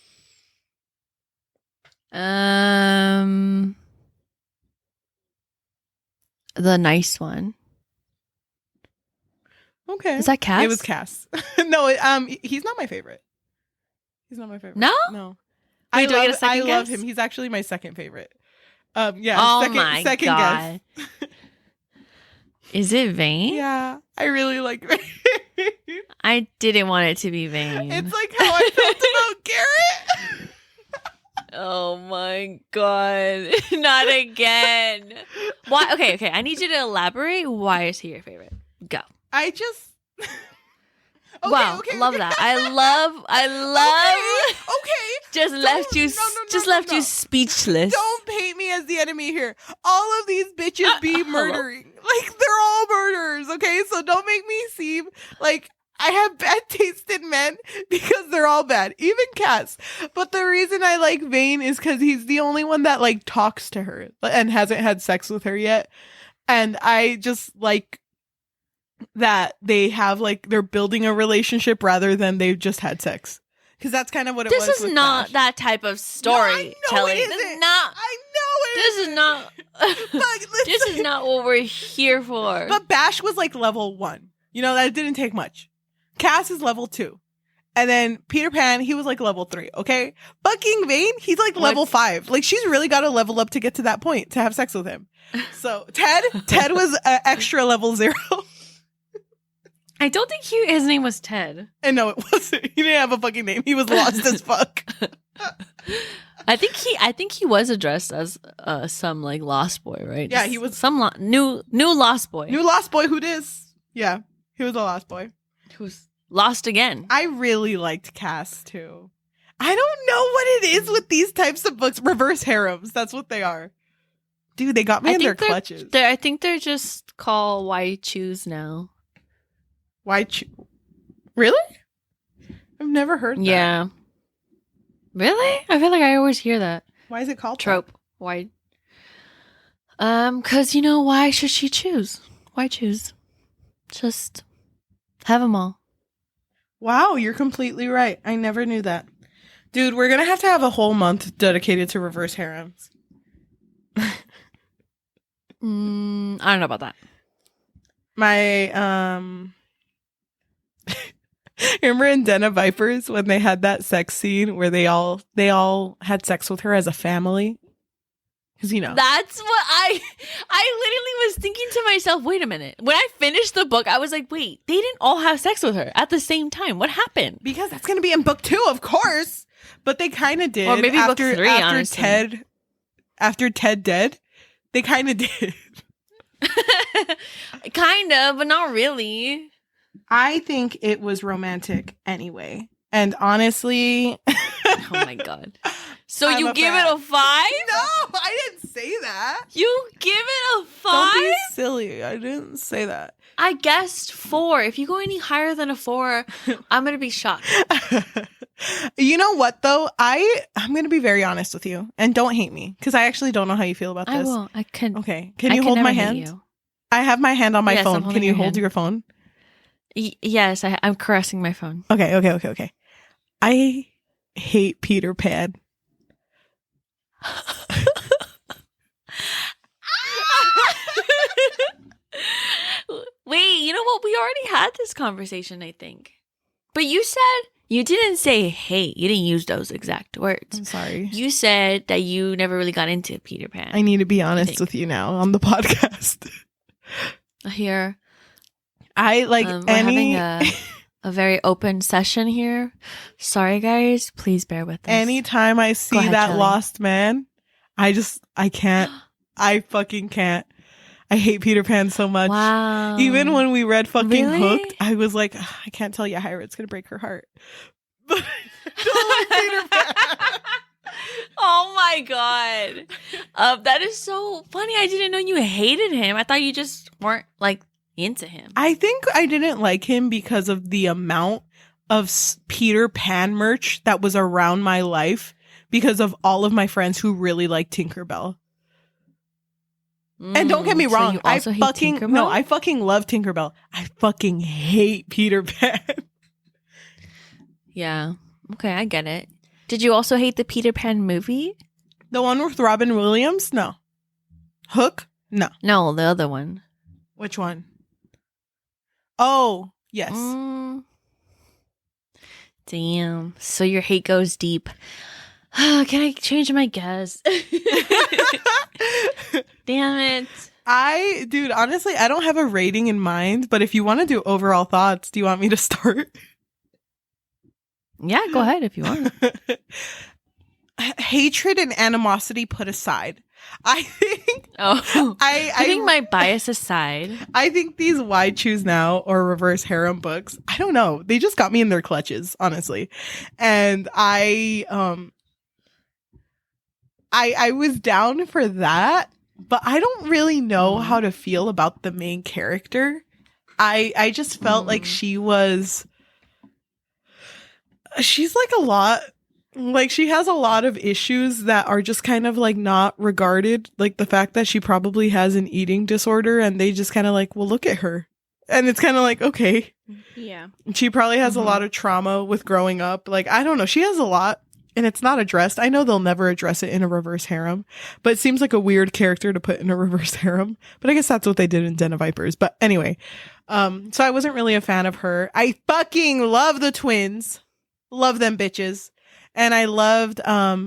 Speaker 1: The nice one.
Speaker 2: Okay.
Speaker 1: Is that Cass?
Speaker 2: It was Cass. No, he's not my favorite.
Speaker 1: No?
Speaker 2: No.
Speaker 1: Wait,
Speaker 2: I love him. He's actually my second favorite. Yeah.
Speaker 1: Oh
Speaker 2: second
Speaker 1: God.
Speaker 2: guess. Is
Speaker 1: it Vane?
Speaker 2: Yeah, I really like Vane.
Speaker 1: I didn't want it to be Vane.
Speaker 2: It's like how I felt about Garrett.
Speaker 1: Oh my god. Not again. Why? Okay. I need you to elaborate. Why is he your favorite? Go.
Speaker 2: I just
Speaker 1: Wow, love that. I love
Speaker 2: Okay.
Speaker 1: Just left you speechless.
Speaker 2: Don't paint me as the enemy here. All of these bitches be murdering. Like, they're all murderers, okay? So don't make me seem like I have bad taste in men because they're all bad. Even Cass. But the reason I like Vane is because he's the only one that, like, talks to her and hasn't had sex with her yet. And I just like that they have, like, they're building a relationship rather than they've just had sex. Because that's kind of what it was.
Speaker 1: This is not that type of story, Cheli.
Speaker 2: This is not. I know it
Speaker 1: This is not. This is not what we're here for.
Speaker 2: But Bash was like level 1. You know, that didn't take much. Cass is level 2. And then Peter Pan, he was like level 3, okay? Fucking Vane, he's like level 5. Like, she's really got to level up to get to that point, to have sex with him. So, Ted was extra level 0.
Speaker 1: I don't think his name was Ted.
Speaker 2: And no, it wasn't. He didn't have a fucking name. He was lost as fuck.
Speaker 1: I think he was addressed as some like lost boy, right?
Speaker 2: Yeah, he was
Speaker 1: some new lost boy.
Speaker 2: New lost boy who dis. Yeah, he was a lost boy.
Speaker 1: Who's lost again.
Speaker 2: I really liked Cass too. I don't know what it is with these types of books. Reverse harems. That's what they are. Dude, they got me in their clutches.
Speaker 1: I think they're just called Why Choose now.
Speaker 2: Really? I've never heard that.
Speaker 1: Yeah. Really? I feel like I always hear that.
Speaker 2: Why is it called
Speaker 1: trope?
Speaker 2: That?
Speaker 1: Why? Because, you know, why should she choose? Why choose? Just have them all.
Speaker 2: Wow, you're completely right. I never knew that. Dude, we're going to have a whole month dedicated to reverse harems.
Speaker 1: I don't know about that.
Speaker 2: My, remember in Den of Vipers when they had that sex scene where they all had sex with her as a family? Because, you know.
Speaker 1: That's what I literally was thinking to myself, wait a minute. When I finished the book, I was like, wait, they didn't all have sex with her at the same time. What happened?
Speaker 2: Because that's going to be in book 2, of course. But they kind of did.
Speaker 1: Or maybe book 3, honestly.
Speaker 2: After Ted dead, they kind of did.
Speaker 1: Kind of, but not really.
Speaker 2: I think it was romantic anyway. And honestly...
Speaker 1: Oh my god. So you give it a 5?
Speaker 2: No, I didn't say that.
Speaker 1: You give it a 5?
Speaker 2: Don't be silly. I didn't say that.
Speaker 1: I guessed 4. If you go any higher than a 4, I'm going to be shocked.
Speaker 2: You know what, though? I'm going to be very honest with you. And don't hate me, because I actually don't know how you feel about this.
Speaker 1: I will. I can.
Speaker 2: Okay. Can you hold my hand? I have my hand on my phone. Can you hold your phone?
Speaker 1: Yes, I'm caressing my phone.
Speaker 2: Okay. I hate Peter Pan.
Speaker 1: Wait, you know what? We already had this conversation, I think. But you said you didn't say hate. You didn't use those exact words.
Speaker 2: I'm sorry.
Speaker 1: You said that you never really got into Peter Pan.
Speaker 2: I need to be honest with you now on the podcast.
Speaker 1: Here.
Speaker 2: I like
Speaker 1: we're having a very open session here. Sorry, guys. Please bear with us.
Speaker 2: Anytime I see that Cheli. Lost man, I can't. I fucking can't. I hate Peter Pan so much.
Speaker 1: Wow.
Speaker 2: Even when we read fucking Hooked, I was like, I can't tell Yajaira, it's going to break her heart. But I don't like Peter Pan.
Speaker 1: Oh my god. That is so funny. I didn't know you hated him. I thought you just weren't like into him.
Speaker 2: I think I didn't like him because of the amount of Peter Pan merch that was around my life because of all of my friends who really like Tinkerbell. And don't get me wrong, I fucking love Tinkerbell. I fucking hate Peter Pan.
Speaker 1: Yeah. Okay, I get it. Did you also hate the Peter Pan movie?
Speaker 2: The one with Robin Williams? No. Hook? No.
Speaker 1: No, the other one.
Speaker 2: Which one? Oh, yes.
Speaker 1: Damn. So your hate goes deep. Can I change my guess? Damn it.
Speaker 2: Dude, honestly, I don't have a rating in mind, but if you want to do overall thoughts, do you want me to start?
Speaker 1: Yeah, go ahead if you want.
Speaker 2: hatred and animosity put aside, I think
Speaker 1: I think my bias aside,
Speaker 2: I think these Why Choose Now or Reverse Harem books, I don't know, they just got me in their clutches, honestly. And I was down for that, but I don't really know how to feel about the main character. I just felt like she's like a lot, like she has a lot of issues that are just kind of like not regarded, like the fact that she probably has an eating disorder and they just kind of like, well, look at her. And it's kind of like, okay.
Speaker 1: Yeah.
Speaker 2: She probably has a lot of trauma with growing up. Like, I don't know. She has a lot and it's not addressed. I know they'll never address it in a reverse harem, but it seems like a weird character to put in a reverse harem. But I guess that's what they did in Den of Vipers. But anyway, so I wasn't really a fan of her. I fucking love the twins. Love them bitches. And I loved, I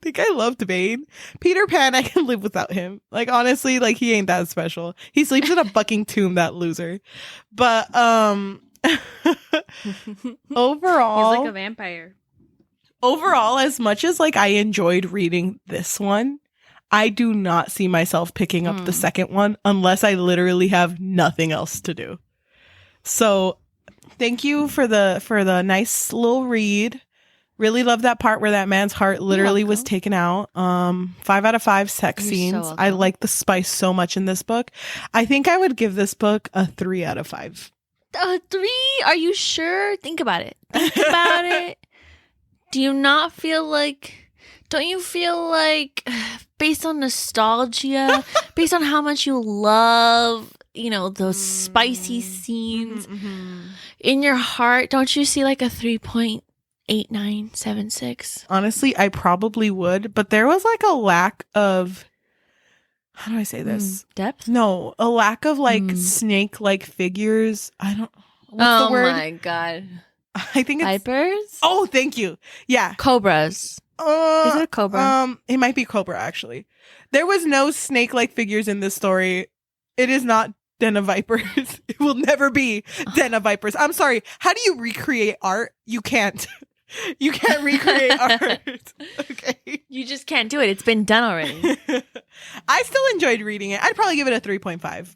Speaker 2: think I loved Bane. Peter Pan, I can live without him. Like, honestly, like, he ain't that special. He sleeps in a fucking tomb, that loser. But, overall.
Speaker 1: He's like a vampire.
Speaker 2: Overall, as much as, like, I enjoyed reading this one, I do not see myself picking up the second one unless I literally have nothing else to do. So, thank you for the nice little read. Really love that part where that man's heart literally was taken out. 5 out of 5 sex scenes. I like the spice so much in this book. I think I would give this book a 3 out of 5.
Speaker 1: A 3? Are you sure? Think about it. Think about it. Do you not feel like... Don't you feel like, based on nostalgia, based on how much you love, you know, those spicy scenes, in your heart, don't you see like a 3.8976?
Speaker 2: Honestly, I probably would, but there was like a lack of, how do I say this?
Speaker 1: Depth?
Speaker 2: No, a lack of like snake-like figures. I don't, what's the word?
Speaker 1: Oh my god.
Speaker 2: I think it's...
Speaker 1: Vipers?
Speaker 2: Oh, thank you. Yeah.
Speaker 1: Cobras. Is it a cobra?
Speaker 2: It might be cobra, actually. There was no snake-like figures in this story. It is not Den of Vipers. It will never be Den of Vipers. I'm sorry. How do you recreate art? You can't. You can't recreate art. Okay.
Speaker 1: You just can't do it. It's been done already.
Speaker 2: I still enjoyed reading it. I'd probably give it a 3.5.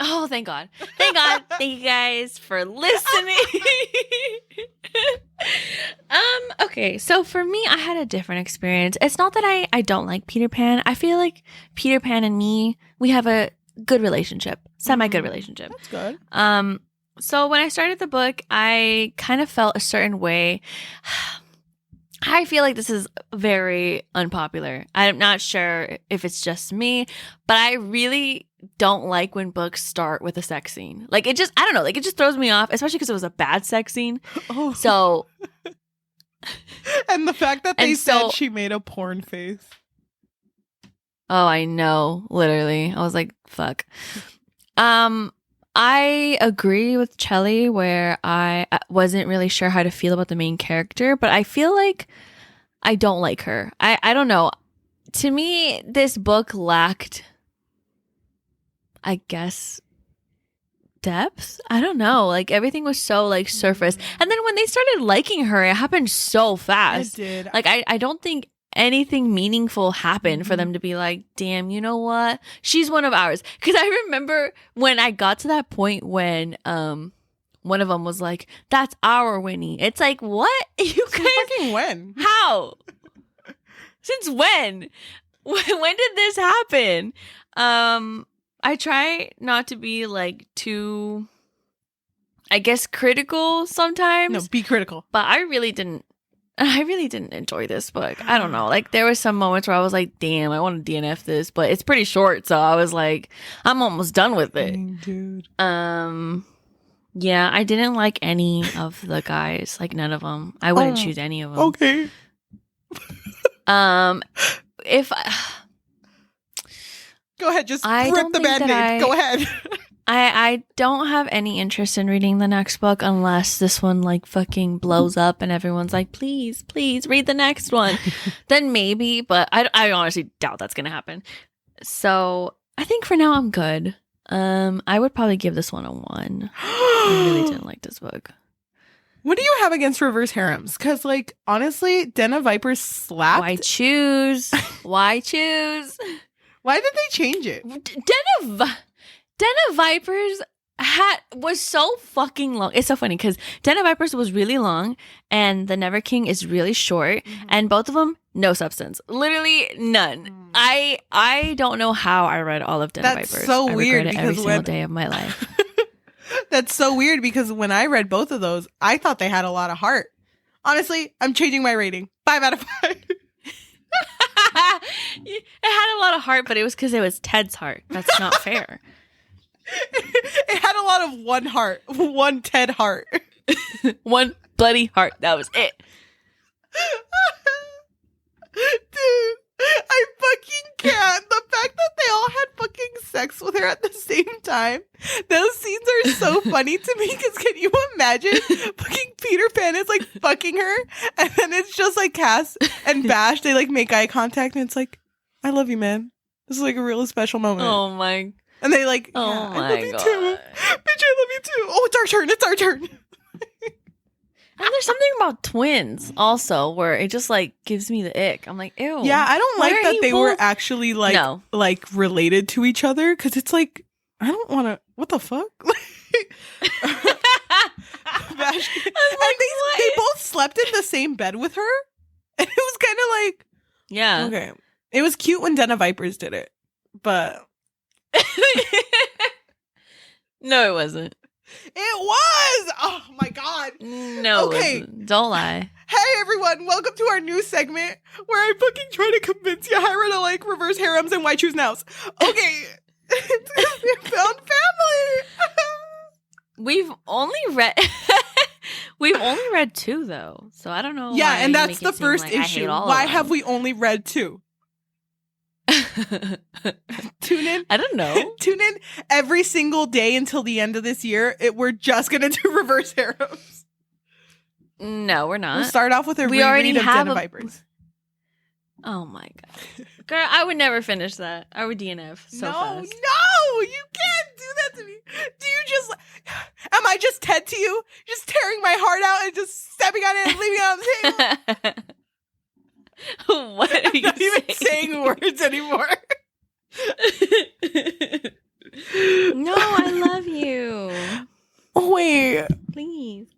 Speaker 1: Oh, thank God. Thank God. Thank you guys for listening. Okay, so for me, I had a different experience. It's not that I don't like Peter Pan. I feel like Peter Pan and me, we have a good relationship. Semi-good relationship.
Speaker 2: That's good.
Speaker 1: So when I started the book, I kind of felt a certain way. I feel like this is very unpopular. I'm not sure if it's just me, but I really don't like when books start with a sex scene. Like, it just, I don't know, like, it just throws me off, especially because it was a bad sex scene.
Speaker 2: Oh.
Speaker 1: So.
Speaker 2: And the fact that they said she made a porn face.
Speaker 1: Oh, I know. Literally. I was like, fuck. I agree with Cheli where I wasn't really sure how to feel about the main character, but I feel like I don't like her. I don't know. To me, this book lacked, I guess, depth. I don't know. Like, everything was so, like, surface. And then when they started liking her, it happened so fast.
Speaker 2: It did.
Speaker 1: Like, I don't think anything meaningful happened for them to be like, damn, you know what? She's one of ours. Because I remember when I got to that point when one of them was like, that's our Winnie. It's like, what? You guys?
Speaker 2: Fucking when?
Speaker 1: How? Since when? When did this happen? I try not to be like too, I guess, critical sometimes.
Speaker 2: No, be critical.
Speaker 1: But I really didn't enjoy this book. I don't know. Like, there were some moments where I was like, damn, I want to DNF this, but it's pretty short. So I was like, I'm almost done with it.
Speaker 2: Dude.
Speaker 1: Yeah, I didn't like any of the guys. Like, none of them. I wouldn't choose any of them.
Speaker 2: Okay.
Speaker 1: If
Speaker 2: Go ahead, just rip the Band-Aid. Go ahead.
Speaker 1: I don't have any interest in reading the next book unless this one like fucking blows up and everyone's like, please read the next one. Then maybe, but I honestly doubt that's gonna happen. So I think for now I'm good. I would probably give this one a 1. I really didn't like this book.
Speaker 2: What do you have against reverse harems? Because, like, honestly, Den of Vipers slapped.
Speaker 1: Why choose? Why choose?
Speaker 2: Why did they change it?
Speaker 1: Den of Vipers was so fucking long. It's so funny because Den of Vipers was really long and the Never King is really short, and both of them no substance, literally none. I don't know how I read all of Den of Vipers.
Speaker 2: That's so weird
Speaker 1: because every single day of my life.
Speaker 2: That's so weird because when I read both of those, I thought they had a lot of heart. Honestly, I'm changing my rating. 5 out of 5.
Speaker 1: It had a lot of heart, but it was because it was Ted's heart. That's not fair.
Speaker 2: It had a lot of one heart. One Ted heart.
Speaker 1: One bloody heart. That was it.
Speaker 2: Dude, I fucking can't. The fact that they all had fucking sex with her at the same time. Those scenes are so funny to me because can you imagine fucking Peter Pan is like fucking her and then it's just like Cass and Bash, they like make eye contact and it's like, I love you, man. This is like a real special moment.
Speaker 1: Oh my.
Speaker 2: And they like,
Speaker 1: oh
Speaker 2: yeah,
Speaker 1: my
Speaker 2: I love you
Speaker 1: God.
Speaker 2: too. Bitch, I love you too. Oh, it's our turn. It's our turn.
Speaker 1: And there's something about twins also where it just like gives me the ick. I'm like, ew.
Speaker 2: Yeah, I don't like that they were
Speaker 1: both?
Speaker 2: actually like
Speaker 1: No.
Speaker 2: like related to each other because it's like I don't want to. What the fuck? Bash, and they both slept in the same bed with her, and it was kind of like
Speaker 1: Yeah.
Speaker 2: okay. It was cute when Den of Vipers did it, but
Speaker 1: No, it wasn't.
Speaker 2: it was. Oh my God.
Speaker 1: No,
Speaker 2: Okay.
Speaker 1: it wasn't. Don't lie.
Speaker 2: Hey everyone, welcome to our new segment where I fucking try to convince Yajaira to like reverse harems and why choose nows. Okay. It's 'cause we found family.
Speaker 1: We've only read 2 though, so I don't know.
Speaker 2: Yeah,
Speaker 1: why
Speaker 2: and
Speaker 1: you
Speaker 2: that's
Speaker 1: make
Speaker 2: the
Speaker 1: it seem
Speaker 2: first
Speaker 1: like I hate
Speaker 2: issue.
Speaker 1: all of
Speaker 2: Why
Speaker 1: them.
Speaker 2: have we only read 2? Tune in.
Speaker 1: I don't know.
Speaker 2: Tune in every single day until the end of this year. We're just gonna do reverse harems.
Speaker 1: No, we're not.
Speaker 2: We'll start off with a
Speaker 1: We already
Speaker 2: reread of
Speaker 1: have
Speaker 2: Den of
Speaker 1: a-
Speaker 2: Vipers.
Speaker 1: Oh my God, girl, I would never finish that. I would DNF so fast.
Speaker 2: No, you can't do that to me. Do you just? Am I just Ted to you? Just tearing my heart out and just stepping on it and leaving it on the table?
Speaker 1: What are
Speaker 2: I'm
Speaker 1: you
Speaker 2: not even saying words anymore.
Speaker 1: No, I love you.
Speaker 2: Wait,
Speaker 1: Please.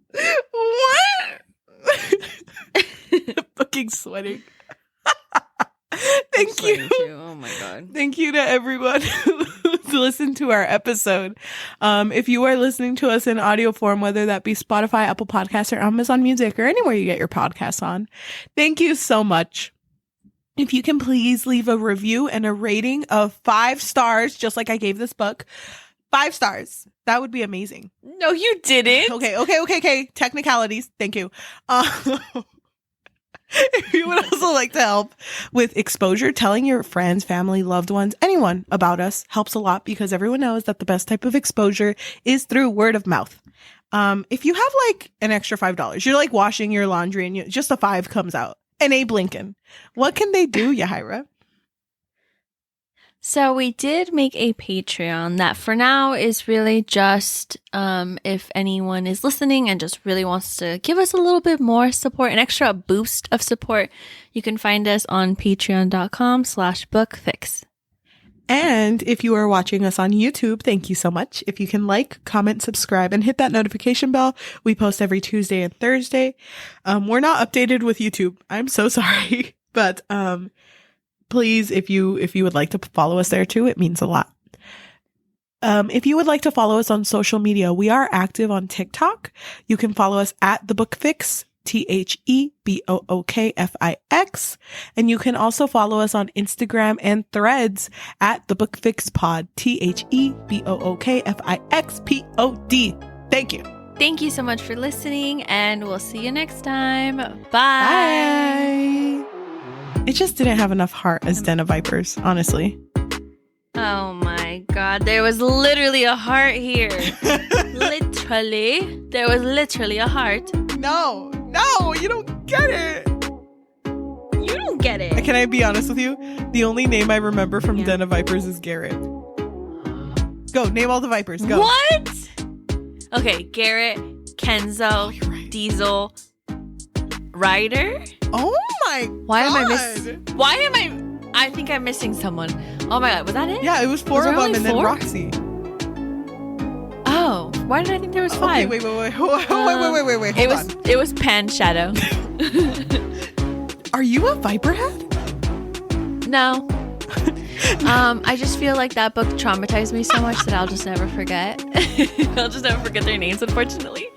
Speaker 2: what? Fucking sweating. Thank you.
Speaker 1: Too. Oh my God.
Speaker 2: Thank you to everyone who listened to our episode. If you are listening to us in audio form, whether that be Spotify, Apple Podcasts, or Amazon Music, or anywhere you get your podcasts on, thank you so much. If you can please leave a review and a rating of 5 stars, just like I gave this book, 5 stars. That would be amazing.
Speaker 1: No, you didn't.
Speaker 2: Okay. Technicalities. Thank you. If you would also like to help with exposure, telling your friends, family, loved ones, anyone about us helps a lot because everyone knows that the best type of exposure is through word of mouth. If you have like an extra $5, you're like washing your laundry and just a 5 comes out. And Abe Lincoln. What can they do, Yajaira?
Speaker 1: So we did make a Patreon that for now is really just if anyone is listening and just really wants to give us a little bit more support, an extra boost of support, you can find us on patreon.com/bookfix.
Speaker 2: And if you are watching us on YouTube, thank you so much. If you can like, comment, subscribe, and hit that notification bell. We post every Tuesday and Thursday. We're not updated with YouTube. I'm so sorry. But please, if you would like to follow us there too, it means a lot. If you would like to follow us on social media, we are active on TikTok. You can follow us at The Book Fix, TheBookFix. And you can also follow us on Instagram and Threads at The Book Fix Pod, TheBookFixPod. Thank you.
Speaker 1: Thank you so much for listening, and we'll see you next time. Bye.
Speaker 2: Bye. It just didn't have enough heart as Den of Vipers, honestly.
Speaker 1: Oh my God. There was literally a heart here. Literally. There was literally a heart.
Speaker 2: No, you don't get it.
Speaker 1: You don't get it.
Speaker 2: Can I be honest with you? The only name I remember from
Speaker 1: Yeah.
Speaker 2: Den of Vipers is Garrett. Go, name all the Vipers. Go.
Speaker 1: What? Okay, Garrett, Kenzo,
Speaker 2: Oh, you're right.
Speaker 1: Diesel, Ryder.
Speaker 2: Oh my
Speaker 1: Why am I
Speaker 2: God.
Speaker 1: Why am I think I'm missing someone. Oh my God, was that it?
Speaker 2: Yeah, it was 4
Speaker 1: Was there
Speaker 2: of them
Speaker 1: only
Speaker 2: and then
Speaker 1: 4?
Speaker 2: Roxy.
Speaker 1: Oh, why did I think there was 5?
Speaker 2: Okay, wait. Hold
Speaker 1: It was Pan Shadow.
Speaker 2: Are you a Viperhead?
Speaker 1: No. I just feel like that book traumatized me so much that I'll just never forget. I'll just never forget their names, unfortunately.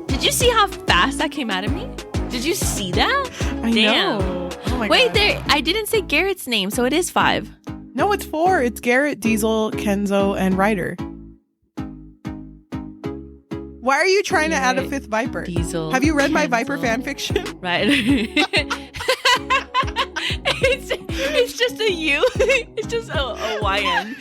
Speaker 1: Did you see how fast that came out of me? Did you see that?
Speaker 2: I
Speaker 1: Damn.
Speaker 2: know. Oh my
Speaker 1: Wait,
Speaker 2: God.
Speaker 1: there. I didn't say Garrett's name, so it is 5.
Speaker 2: No, it's 4. It's Garrett, Diesel, Kenzo, and Ryder. Why are you trying to add a 5th Viper?
Speaker 1: Diesel.
Speaker 2: Have you read my
Speaker 1: Kenzo,
Speaker 2: Viper fan fiction?
Speaker 1: Right. it's just a U. It's just a YN.